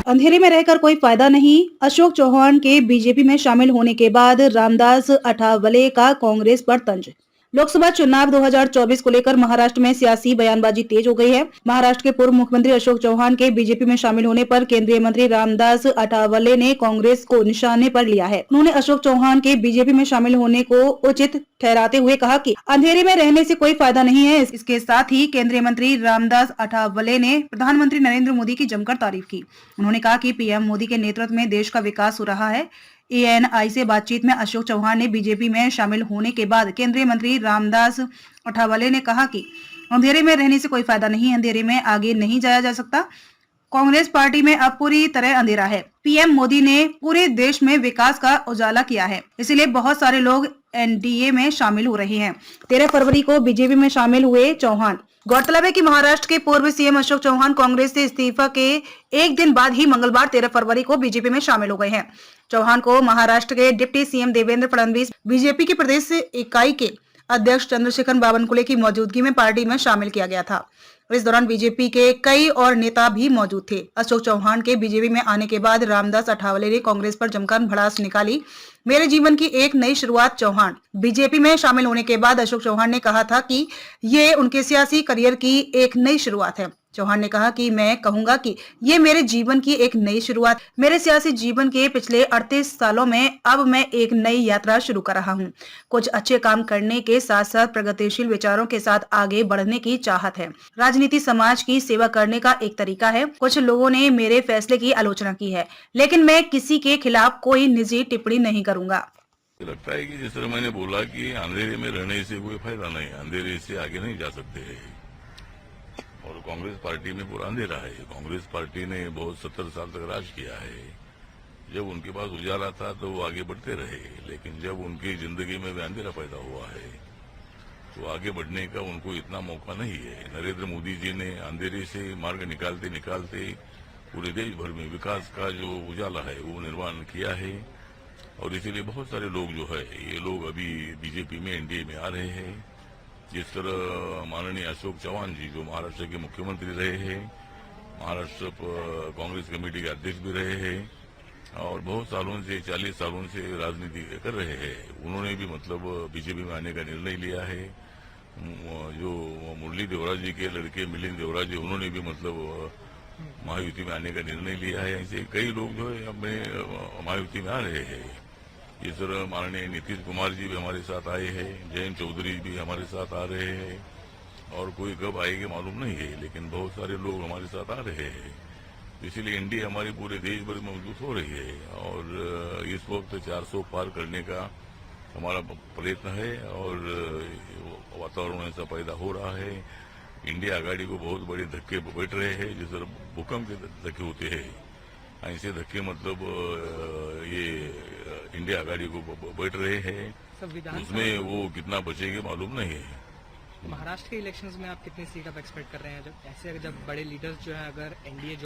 अंधेरे में रहकर कोई फायदा नहीं। अशोक चौहान के बीजेपी में शामिल होने के बाद रामदास अठावले का कांग्रेस पर तंज। लोकसभा चुनाव 2024 को लेकर महाराष्ट्र में सियासी बयानबाजी तेज हो गई है। महाराष्ट्र के पूर्व मुख्यमंत्री अशोक चौहान के बीजेपी में शामिल होने पर केंद्रीय मंत्री रामदास अठावले ने कांग्रेस को निशाने पर लिया है। उन्होंने अशोक चौहान के बीजेपी में शामिल होने को उचित ठहराते हुए कहा कि अंधेरे में रहने से कोई फायदा नहीं है। इसके साथ ही केंद्रीय मंत्री रामदास अठावले ने प्रधानमंत्री नरेंद्र मोदी की जमकर तारीफ की। उन्होंने कहा कि पीएम मोदी के नेतृत्व में देश का विकास हो रहा है। एएनआई से बातचीत में अशोक चौहान ने बीजेपी में शामिल होने के बाद केंद्रीय मंत्री रामदास अठावले ने कहा कि अंधेरे में रहने से कोई फायदा नहीं, अंधेरे में आगे नहीं जाया जा सकता। कांग्रेस पार्टी में अब पूरी तरह अंधेरा है। पीएम मोदी ने पूरे देश में विकास का उजाला किया है, इसलिए बहुत सारे लोग एनडीए में शामिल हो रहे हैं। 13 फरवरी को बीजेपी में शामिल हुए चौहान। गौरतलब है कि महाराष्ट्र के पूर्व सीएम अशोक चौहान कांग्रेस से इस्तीफा के एक दिन बाद ही मंगलवार 13 फरवरी को बीजेपी में शामिल हो गए हैं। चौहान को महाराष्ट्र के deputy CM Devendra Fadnavis, BJP की प्रदेश इकाई के अध्यक्ष चंद्रशेखर बावनकुले की मौजूदगी में पार्टी में शामिल किया गया था। इस दौरान बीजेपी के कई और नेता भी मौजूद थे। अशोक चौहान के बीजेपी में आने के बाद रामदास अठावले ने कांग्रेस पर जमकर भड़ास निकाली। मेरे जीवन की एक नई शुरुआत। चौहान बीजेपी में शामिल होने के बाद अशोक चौहान ने कहा था कि ये उनके सियासी करियर की एक नई शुरुआत है। चौहान ने कहा कि मैं कहूंगा कि ये मेरे जीवन की एक नई शुरुआत। मेरे सियासी जीवन के पिछले 38 सालों में अब मैं एक नई यात्रा शुरू कर रहा हूं। कुछ अच्छे काम करने के साथ साथ प्रगतिशील विचारों के साथ आगे बढ़ने की चाहत है। राजनीति समाज की सेवा करने का एक तरीका है। कुछ लोगों ने मेरे फैसले की आलोचना की है, लेकिन मैं किसी के खिलाफ कोई निजी टिप्पणी नहीं करूंगा। लगता है कि जिस तरह मैंने बोला कि अंधेरे में रहने से कोई फायदा नहीं, अंधेरे से आगे नहीं जा सकते। और कांग्रेस पार्टी में पूरा अंधेरा है। कांग्रेस पार्टी ने बहुत 70 साल तक राज किया है। जब उनके पास उजाला था तो वो आगे बढ़ते रहे, लेकिन जब उनकी जिंदगी में अंधेरा पैदा हुआ है तो आगे बढ़ने का उनको इतना मौका नहीं है। नरेंद्र मोदी जी ने अंधेरे से मार्ग निकालते निकालते पूरे देश भर में विकास का जो उजाला है वो निर्माण किया है। और इसीलिए बहुत सारे लोग जो है ये लोग अभी बीजेपी में एनडीए में आ रहे हैं। जिस तरह माननीय अशोक चौहान जी जो महाराष्ट्र के मुख्यमंत्री रहे हैं, महाराष्ट्र कांग्रेस कमेटी के अध्यक्ष भी रहे हैं और बहुत सालों से 40 सालों से राजनीति कर रहे हैं, उन्होंने भी मतलब बीजेपी में आने का निर्णय लिया है। जो मुरली देवरा जी के लड़के मिलिंद देवरा जी, उन्होंने भी मतलब महायुति में आने का निर्णय लिया है। ऐसे कई लोग जो है अपने महायुति में आ रहे हैं। इस तरह माननीय नीतीश कुमार जी भी हमारे साथ आए हैं, जयंत चौधरी भी हमारे साथ आ रहे हैं और कोई कब आएगा मालूम नहीं है, लेकिन बहुत सारे लोग हमारे साथ आ रहे हैं। इसीलिए एनडीए हमारे पूरे देश भर में मजबूत हो रही है और इस वक्त 400 पार करने का हमारा प्रयत्न है और वातावरण ऐसा पैदा हो रहा है। इंडिया आघाड़ी को बहुत बड़े धक्के बैठ रहे हैं, जिस तरह भूकंप के धक्के होते हैं, ऐसे धक्के मतलब ये इंडिया आघाड़ी को बैठ रहे हैं। उसमें वो कितना बचेंगे मालूम नहीं है। महाराष्ट्र के इलेक्शंस में आप कितनी सीट आप एक्सपेक्ट कर रहे हैं? जब ऐसे जब बड़े लीडर्स जो है अगर एनडीए